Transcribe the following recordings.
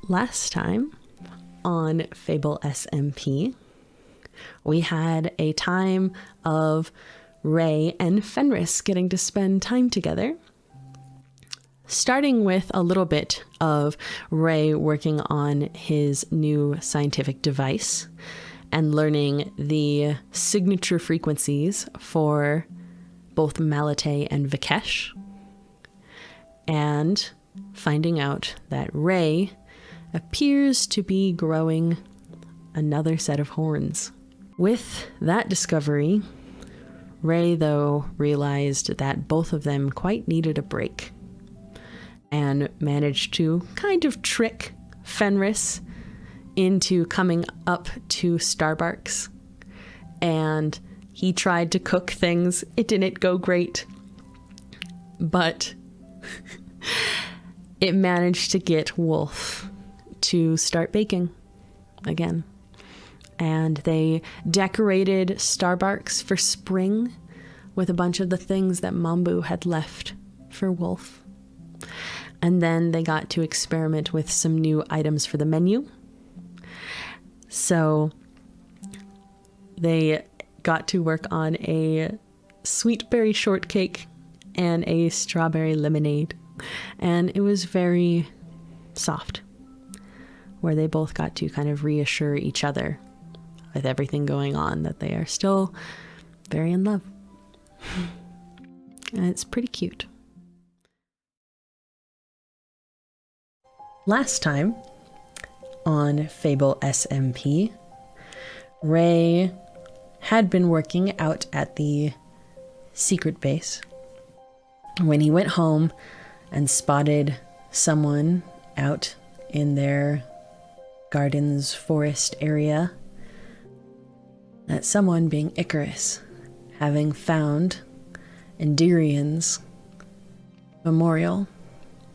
Last time on FableSMP, we had a time of Rae and Fenris getting to spend time together, starting with a little bit of Rae working on his new scientific device and learning the signature frequencies for both Malate and Vikesh, and finding out that Rae appears to be growing another set of horns. With that discovery, Rae, though, realized that both of them quite needed a break and managed to kind of trick Fenris into coming up to Starbarks. And he tried to cook things. It didn't go great, but it managed to get Wolf to start baking again. And they decorated Starbarks for spring with a bunch of the things that Mambu had left for Wolf. And then they got to experiment with some new items for the menu. So they got to work on a sweet berry shortcake and a strawberry lemonade. And it was very soft, where they both got to kind of reassure each other with everything going on that they are still very in love. And it's pretty cute. Last time on FableSMP, Rae had been working out at the secret base when he went home and spotted someone out in their gardens forest area. That someone being Icarus, having found Endirian's memorial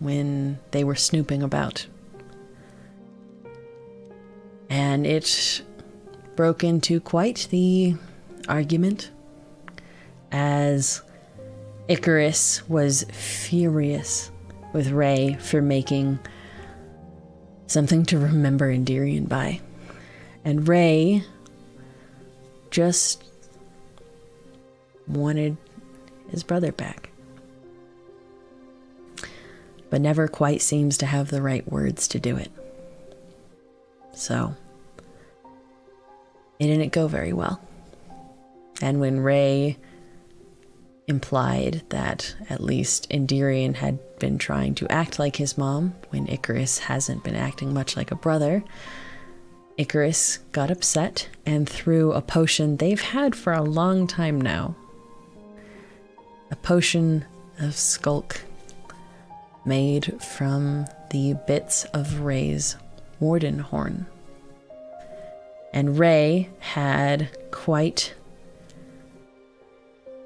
when they were snooping about. And it broke into quite the argument, as Icarus was furious with Rae for making something to remember Endirian by. And Rae just wanted his brother back, but never quite seems to have the right words to do it. So it didn't go very well. And when Rae implied that at least Endirian had been trying to act like his mom when Icarus hasn't been acting much like a brother, Icarus got upset and threw a potion they've had for a long time now. A potion of skulk made from the bits of Rae's warden horn. And Rae had quite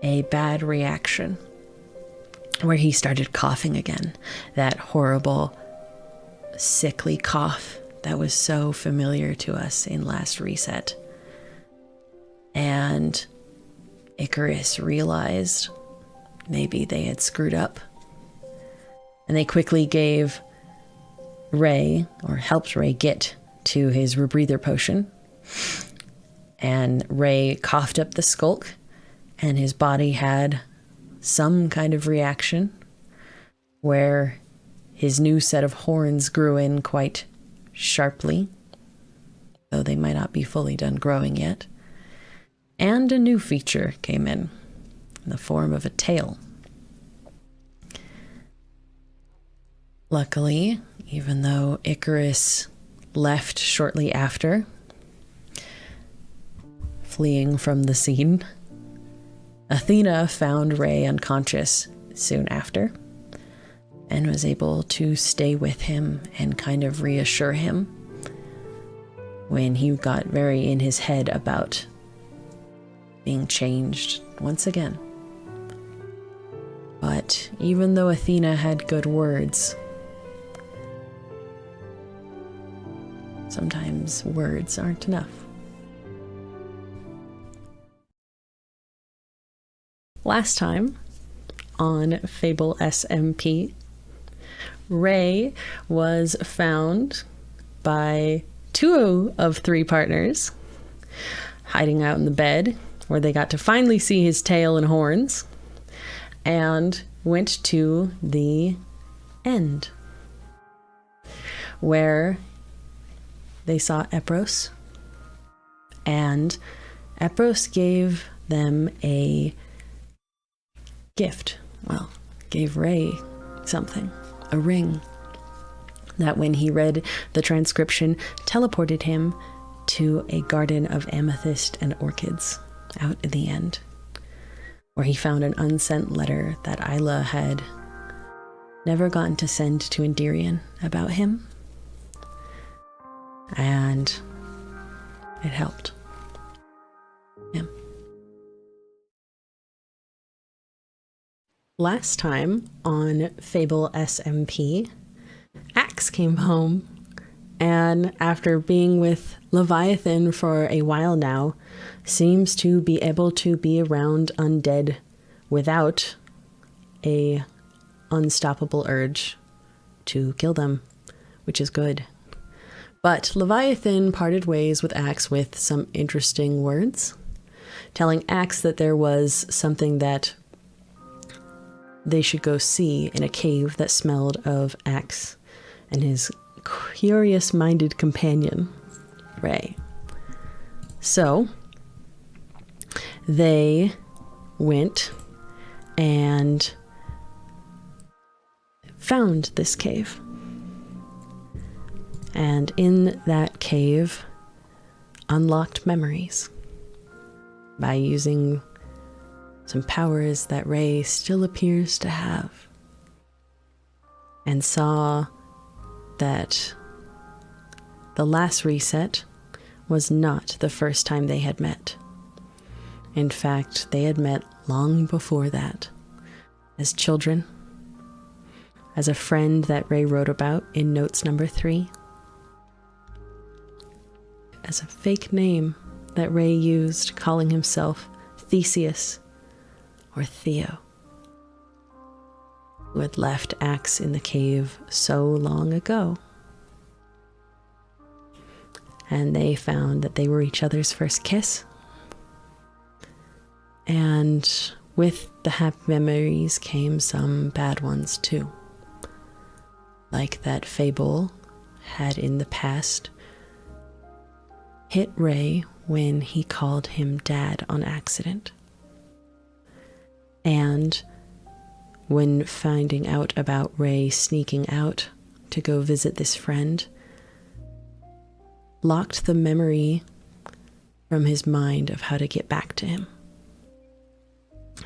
a bad reaction, where he started coughing again. That horrible, sickly cough that was so familiar to us in last reset. And Icarus realized maybe they had screwed up. And they quickly gave Rae, or helped Rae get to his rebreather potion. And Rae coughed up the skulk, and his body had some kind of reaction where his new set of horns grew in quite sharply, though they might not be fully done growing yet. And a new feature came in the form of a tail. Luckily, even though Icarus left shortly after, fleeing from the scene, Athena found Rae unconscious soon after and was able to stay with him and kind of reassure him when he got very in his head about being changed once again. But even though Athena had good words, sometimes words aren't enough. Last time on FableSMP, Rae was found by two of three partners, hiding out in the bed, where they got to finally see his tail and horns, and went to the end, where they saw Epros, and Epros gave them a gift. Well, gave Rae something, a ring, that when he read the transcription, teleported him to a garden of amethyst and orchids out in the end, where he found an unsent letter that Isla had never gotten to send to Endirion about him, and it helped him. Last time on FableSMP, Axe came home, and after being with Leviathan for a while now, seems to be able to be around undead without a unstoppable urge to kill them, which is good. But Leviathan parted ways with Axe with some interesting words, telling Axe that there was something that they should go see in a cave that smelled of Axe and his curious-minded companion, Rae. So they went and found this cave. And in that cave, unlocked memories by using some powers that Rae still appears to have, and saw that the last reset was not the first time they had met. In fact, they had met long before that, as children, as a friend that Rae wrote about in notes number 3, as a fake name that Rae used, calling himself Theseus, or Theo, who had left Axe in the cave so long ago. And they found that they were each other's first kiss. And with the happy memories came some bad ones too. Like that Fable had in the past hit Rae when he called him Dad on accident. And when finding out about Rae sneaking out to go visit this friend, locked the memory from his mind of how to get back to him,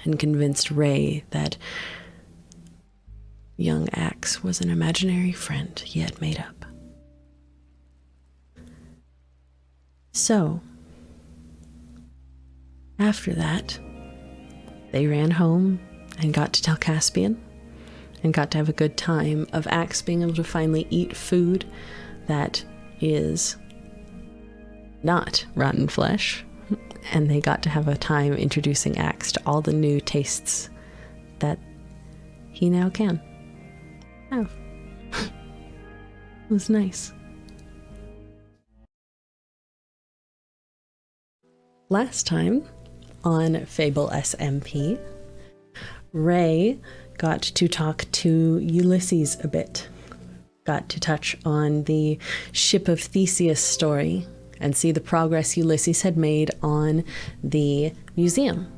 and convinced Rae that young Axe was an imaginary friend he had made up. So, after that, they ran home and got to tell Caspian, and got to have a good time of Axe being able to finally eat food that is not rotten flesh, and they got to have a time introducing Axe to all the new tastes that he now can have. It was nice. Last time on FableSMP, Rae got to talk to Ulysses a bit, got to touch on the Ship of Theseus story and see the progress Ulysses had made on the museum.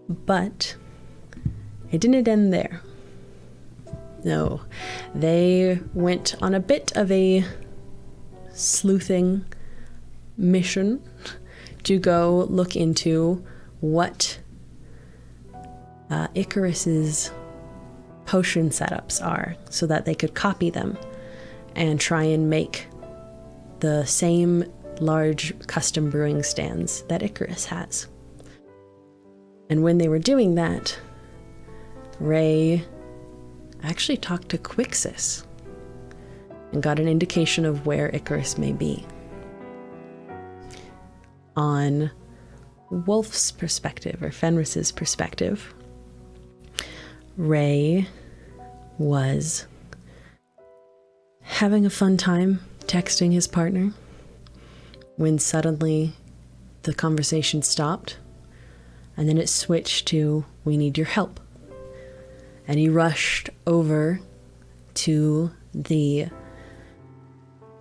But it didn't end there. No, they went on a bit of a sleuthing mission to go look into what Icarus's potion setups are, so that they could copy them and try and make the same large custom brewing stands that Icarus has. And when they were doing that, Rae actually talked to Quixis and got an indication of where Icarus may be. On Wolf's perspective, or Fenris's perspective, Rae was having a fun time texting his partner when suddenly the conversation stopped, and then it switched to, "We need your help." And he rushed over to the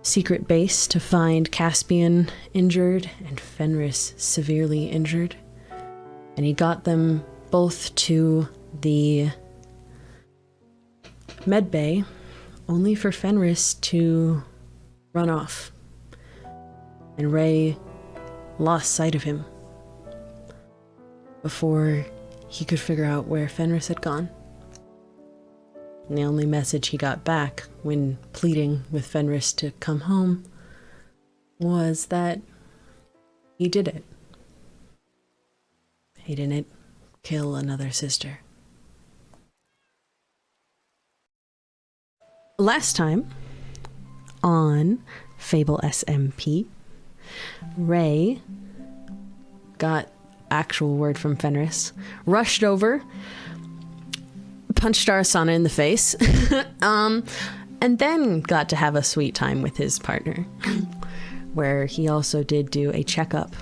secret base to find Caspian injured and Fenris severely injured. And he got them both to the med bay, only for Fenris to run off. And Rae lost sight of him before he could figure out where Fenris had gone. And the only message he got back when pleading with Fenris to come home was that he did it. He didn't kill another sister. Last time on FableSMP, Rae got actual word from Fenris, rushed over, punched Arasana in the face, and then got to have a sweet time with his partner, where he also did do a checkup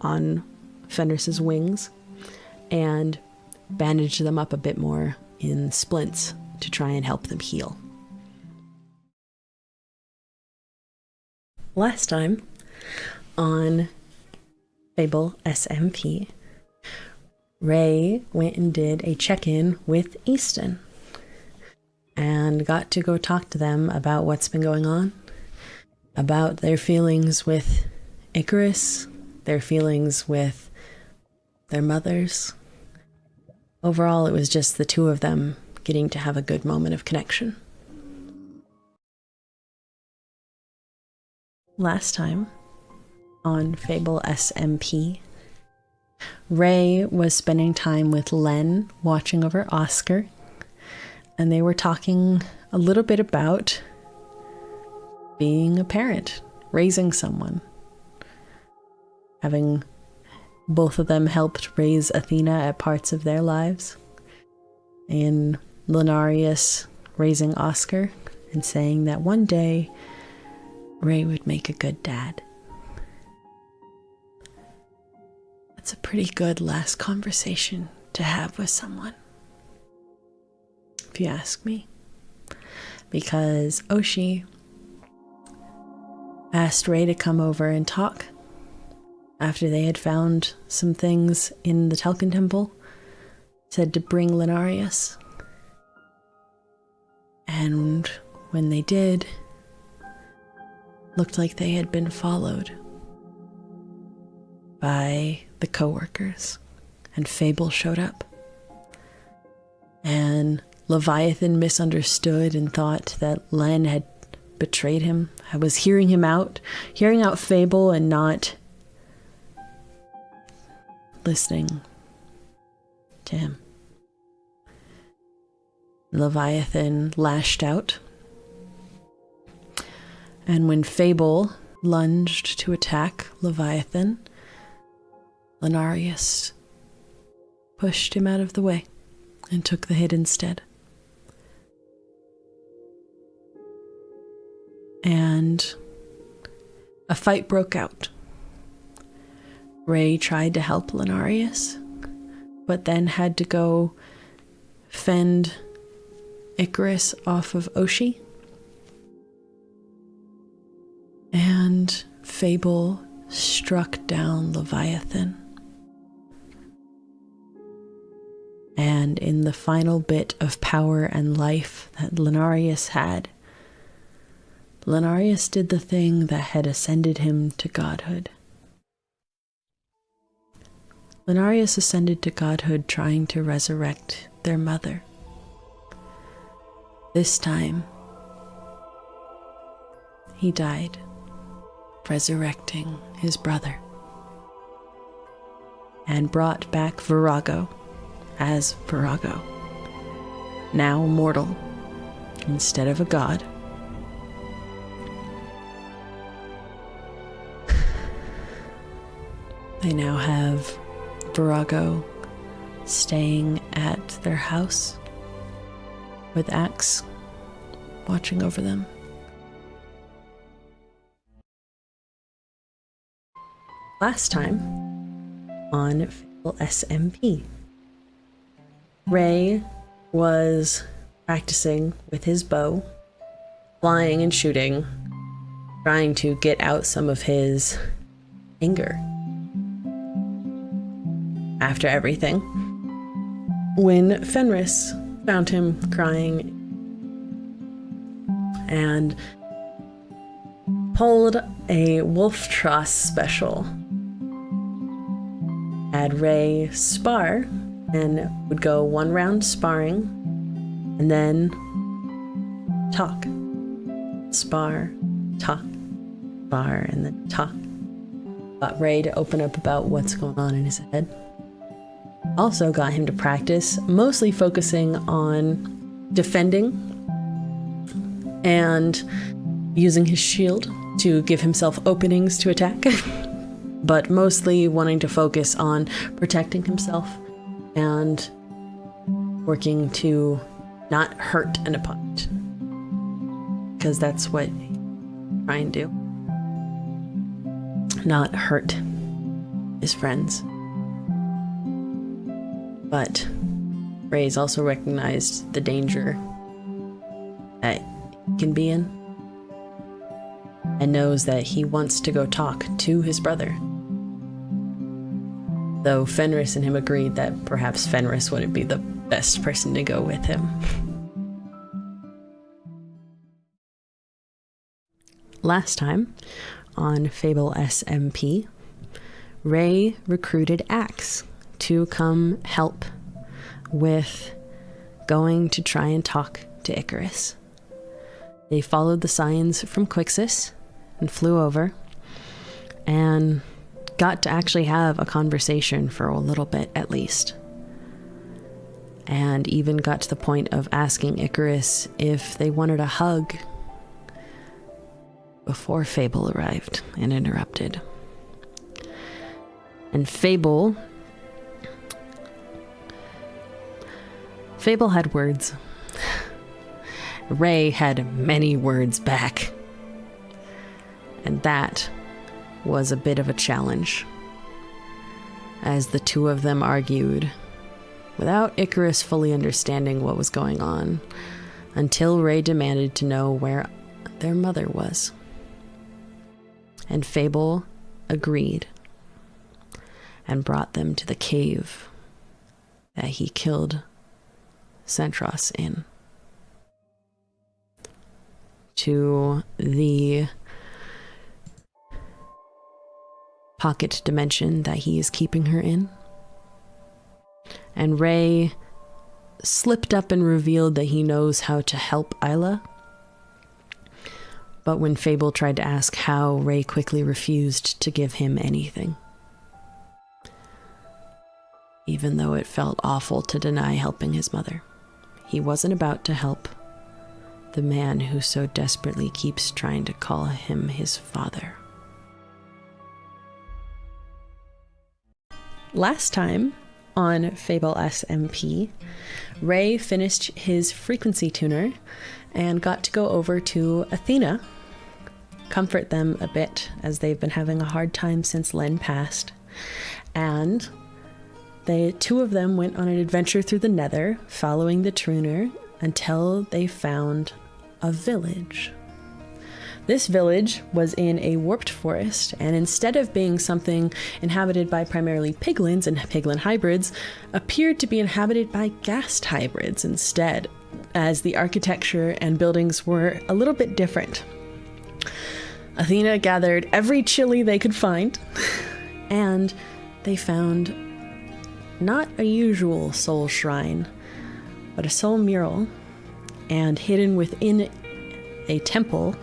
on Fenris's wings and bandaged them up a bit more in splints to try and help them heal. Last time on FableSMP, Rae went and did a check-in with Easton and got to go talk to them about what's been going on, about their feelings with Icarus, their feelings with their mothers. Overall, it was just the two of them getting to have a good moment of connection. Last time on FableSMP, Rae was spending time with Len, watching over Oscar, and they were talking a little bit about being a parent, raising someone. Having both of them helped raise Athena at parts of their lives, and Lenarius raising Oscar and saying that one day Rae would make a good dad. That's a pretty good last conversation to have with someone, if you ask me. Because Oshi asked Rae to come over and talk after they had found some things in the Telkin Temple, said to bring Lenarius. And when they did, looked like they had been followed by the co-workers, and Fable showed up. And Leviathan misunderstood and thought that Len had betrayed him. I was hearing out Fable and not listening to him. Leviathan lashed out, and when Fable lunged to attack Leviathan, Lenarius pushed him out of the way and took the hit instead. And a fight broke out. Rae tried to help Lenarius, but then had to go fend Icarus off of Oshi. And Fable struck down Leviathan. And in the final bit of power and life that Lenarius had, Lenarius did the thing that had ascended him to godhood. Lenarius ascended to godhood trying to resurrect their mother. This time, he died, resurrecting his brother, and brought back Virago as Virago, now mortal instead of a god. They now have Virago staying at their house with Axe watching over them Last time on FableSMP, Rae was practicing with his bow, flying and shooting, trying to get out some of his anger after everything, when Fenris found him crying and pulled a Wolf Tross special. Had Rae spar and would go 1 round sparring and then talk. Spar, talk, spar, and then talk. Got Rae to open up about what's going on in his head. Also got him to practice, mostly focusing on defending and using his shield to give himself openings to attack, but mostly wanting to focus on protecting himself and working to not hurt an opponent, because that's what you try and do. Not hurt his friends. But Rae's also recognized the danger that he can be in, and knows that he wants to go talk to his brother. Though Fenris and him agreed that perhaps Fenris wouldn't be the best person to go with him. Last time on FableSMP, Rae recruited Axe to come help with going to try and talk to Icarus. They followed the signs from Quixis and flew over and got to actually have a conversation for a little bit at least. And even got to the point of asking Icarus if they wanted a hug before Fable arrived and interrupted. And Fable had words. Rae had many words back. And that was a bit of a challenge, as the two of them argued without Icarus fully understanding what was going on, until Rae demanded to know where their mother was. And Fable agreed and brought them to the cave that he killed Centros in, to the pocket dimension that he is keeping her in. And Rae slipped up and revealed that he knows how to help Isla. But when Fable tried to ask how, Rae quickly refused to give him anything, even though it felt awful to deny helping his mother. He wasn't about to help the man who so desperately keeps trying to call him his father. Last time on FableSMP, Rae finished his frequency tuner and got to go over to Athena, comfort them a bit as they've been having a hard time since Len passed. And the two of them went on an adventure through the Nether, following the tuner until they found a village. This village was in a warped forest, and instead of being something inhabited by primarily piglins and piglin hybrids, appeared to be inhabited by ghast hybrids instead, as the architecture and buildings were a little bit different. Athena gathered every chili they could find, and they found not a usual soul shrine, but a soul mural, and hidden within a temple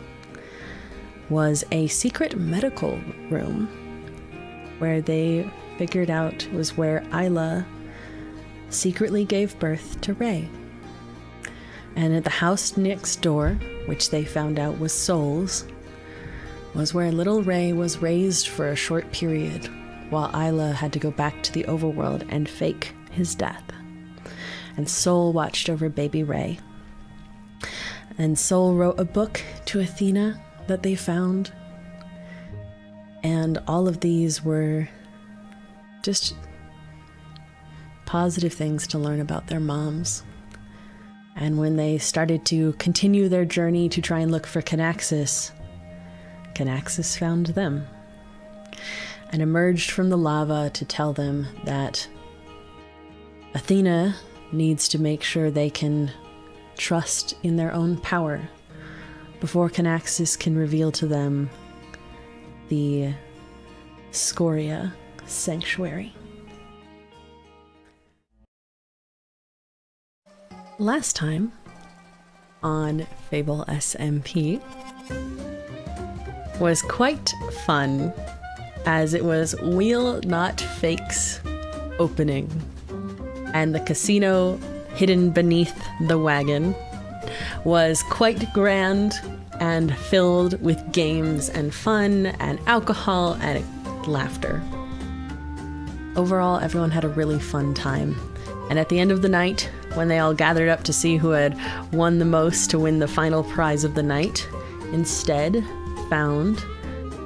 was a secret medical room where they figured out was where Isla secretly gave birth to Rae. And at the house next door, which they found out was Soul's, was where little Rae was raised for a short period, while Isla had to go back to the overworld and fake his death. And Soul watched over baby Rae. And Soul wrote a book to Athena that they found. And all of these were just positive things to learn about their moms. And when they started to continue their journey to try and look for Canaxus, Canaxus found them and emerged from the lava to tell them that Athena needs to make sure they can trust in their own power before Canaxus can reveal to them the Scoria Sanctuary. Last time on FableSMP was quite fun, as it was Wheel Not Fake's opening, and the casino hidden beneath the wagon was quite grand and filled with games and fun and alcohol and laughter. Overall, everyone had a really fun time. And at the end of the night, when they all gathered up to see who had won the most to win the final prize of the night, instead found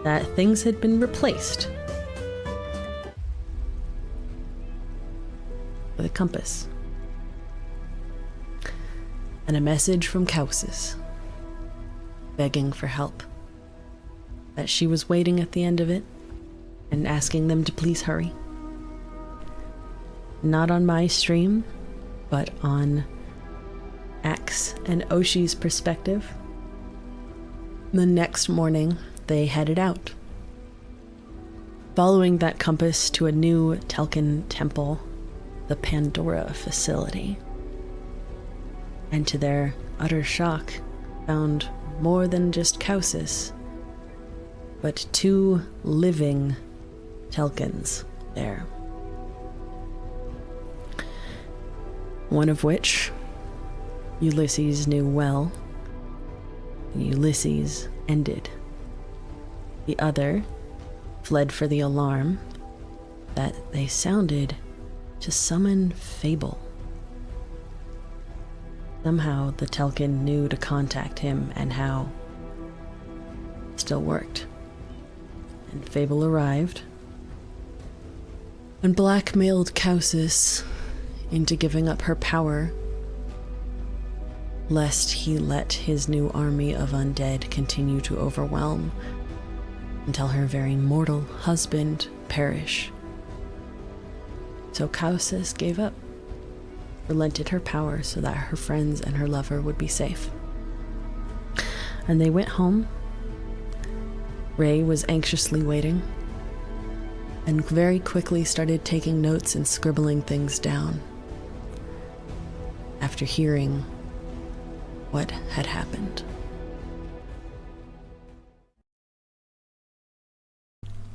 that things had been replaced with a compass and a message from Kausis begging for help, that she was waiting at the end of it and asking them to please hurry. Not on my stream, but on Axe and Oshi's perspective. The next morning, they headed out, following that compass to a new Telkin temple, the Pandora facility, and to their utter shock, found more than just Kausis, but 2 living Telkins there. One of which Ulysses knew well, and Ulysses ended. The other fled for the alarm that they sounded to summon Fable. Somehow the Telkin knew to contact him, and how it still worked. And Fable arrived and blackmailed Kausis into giving up her power, lest he let his new army of undead continue to overwhelm until her very mortal husband perish. So Kausis gave up, relented her power so that her friends and her lover would be safe. And they went home. Rae was anxiously waiting, and very quickly started taking notes and scribbling things down after hearing what had happened.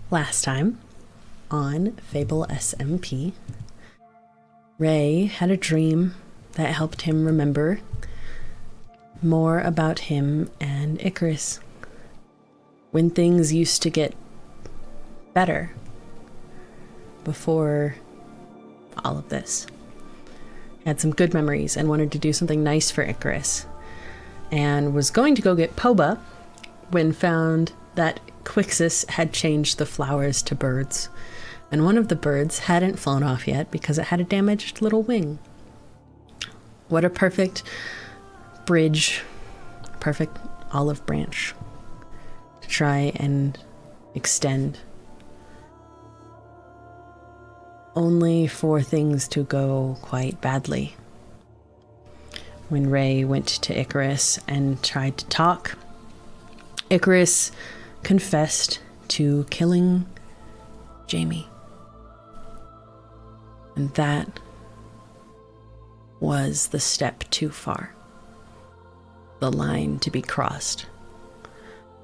Last time on FableSMP, Rae had a dream that helped him remember more about him and Icarus, when things used to get better before all of this. Had some good memories and wanted to do something nice for Icarus, and was going to go get Poba when found that Quixis had changed the flowers to birds, and one of the birds hadn't flown off yet because it had a damaged little wing. What a perfect bridge, perfect olive branch to try and extend, only for things to go quite badly. When Rae went to Icarus and tried to talk, Icarus confessed to killing Jamie. And that was the step too far. The line to be crossed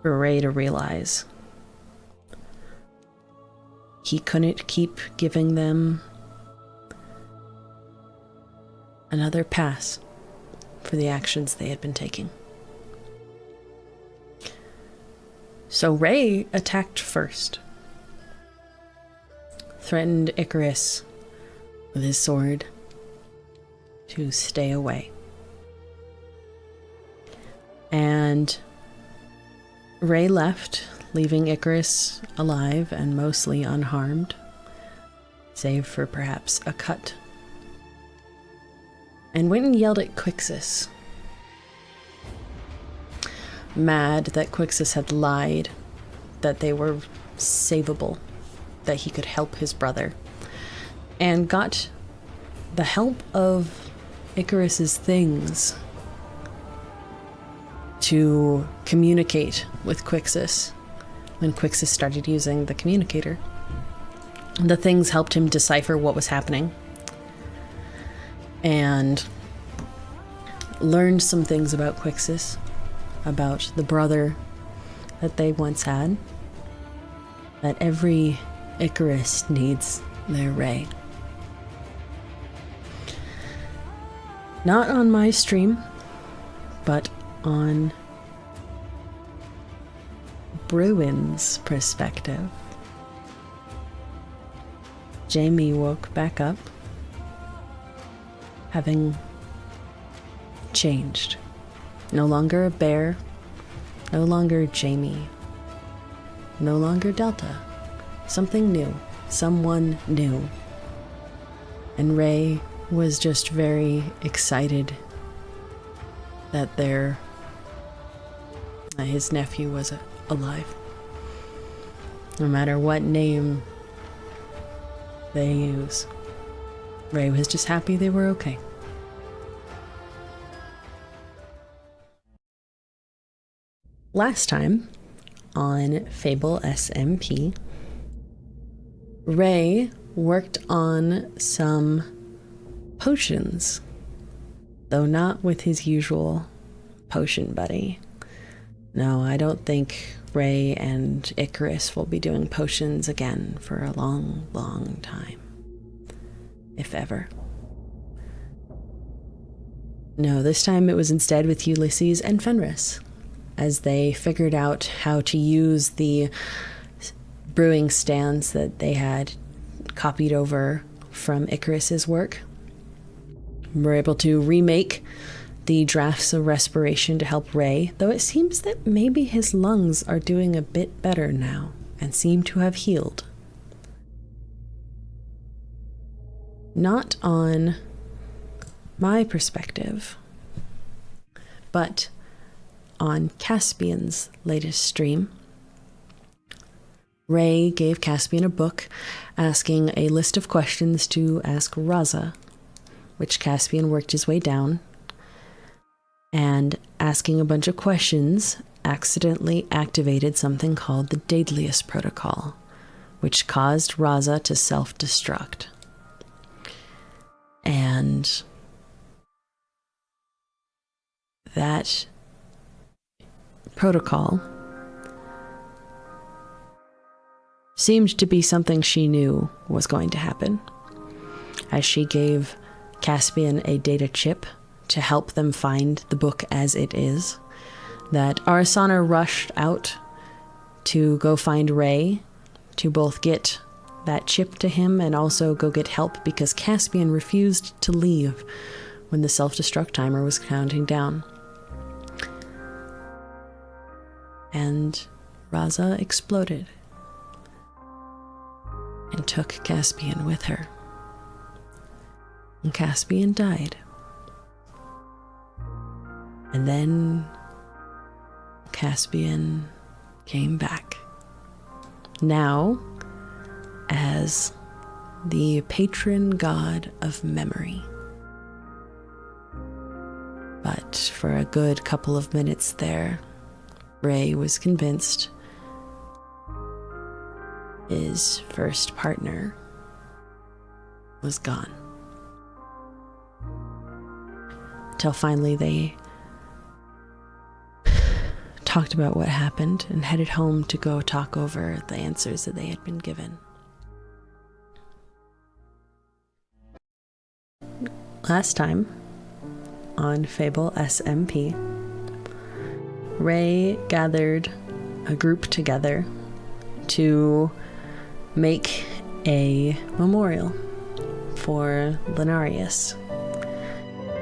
for Rae to realize he couldn't keep giving them another pass for the actions they had been taking. So Rae attacked first, threatened Icarus with his sword to stay away. And Rae left, leaving Icarus alive and mostly unharmed, save for perhaps a cut, and went and yelled at Quixis, mad that Quixis had lied, that they were savable, that he could help his brother, and got the help of Icarus's things to communicate with Quixis when Quixis started using the communicator. The things helped him decipher what was happening and learned some things about Quixis, about the brother that they once had, that every Icarus needs their Rae. Not on my stream, but on Bruin's perspective. Jamie woke back up, having changed. No longer a bear, no longer Jamie, no longer Delta. Something new, someone new. And Rae was just very excited that his nephew was alive. No matter what name they use, Rae was just happy they were okay. Last time on FableSMP, Rae worked on some potions, though not with his usual potion buddy. No, I don't think Rae and Icarus will be doing potions again for a long, long time, if ever. No, this time it was instead with Ulysses and Fenris, as they figured out how to use the brewing stands that they had copied over from Icarus's work. We're able to remake the drafts of respiration to help Rae, though it seems that maybe his lungs are doing a bit better now and seem to have healed. Not on my perspective, but on Caspian's latest stream. Rae gave Caspian a book asking a list of questions to ask Raza, which Caspian worked his way down, and asking a bunch of questions accidentally activated something called the Daedalus Protocol, which caused Raza to self-destruct. And that protocol seemed to be something she knew was going to happen, as she gave Caspian a data chip to help them find the book as it is, that Arasana rushed out to go find Rae to both get that chip to him and also go get help because Caspian refused to leave when the self-destruct timer was counting down. And Raza exploded and took Caspian with her. And Caspian died. And then Caspian came back. Now as the patron god of memory. But for a good couple of minutes there, Rae was convinced his first partner was gone. Till finally they talked about what happened and headed home to go talk over the answers that they had been given. Last time on FableSMP, Rae gathered a group together to make a memorial for Linarius.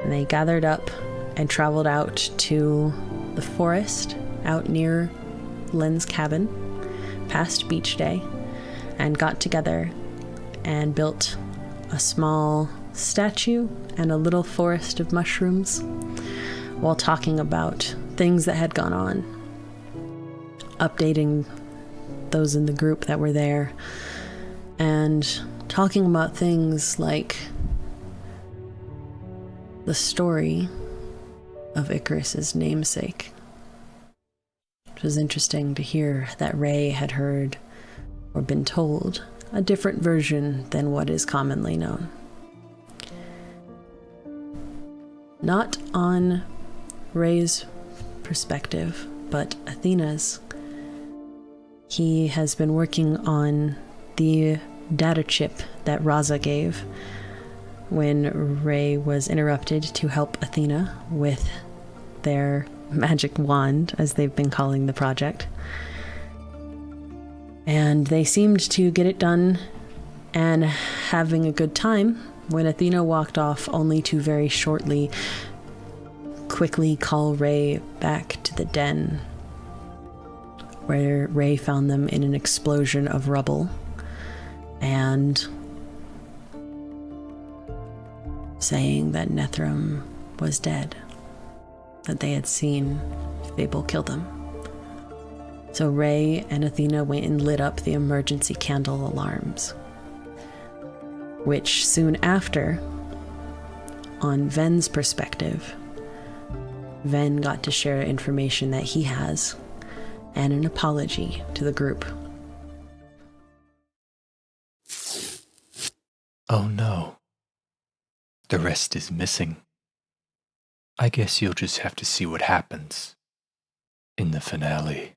And they gathered up and traveled out to the forest out near Len's cabin past beach day and got together and built a small statue and a little forest of mushrooms while talking about things that had gone on, updating those in the group that were there, and talking about things like the story of Icarus's namesake. It was interesting to hear that Rae had heard or been told a different version than what is commonly known. Not on Rae's perspective, but Athena's. He has been working on the data chip that Raza gave when Rae was interrupted to help Athena with their magic wand, as they've been calling the project. And they seemed to get it done and having a good time when Athena walked off, only to very shortly quickly call Rae back to the den, where Rae found them in an explosion of rubble and saying that Nethram was dead, that they had seen Fable kill them. So Rae and Athena went and lit up the emergency candle alarms, which soon after, on Ven's perspective, Ven got to share information that he has and an apology to the group. Oh no. The rest is missing. I guess you'll just have to see what happens in the finale.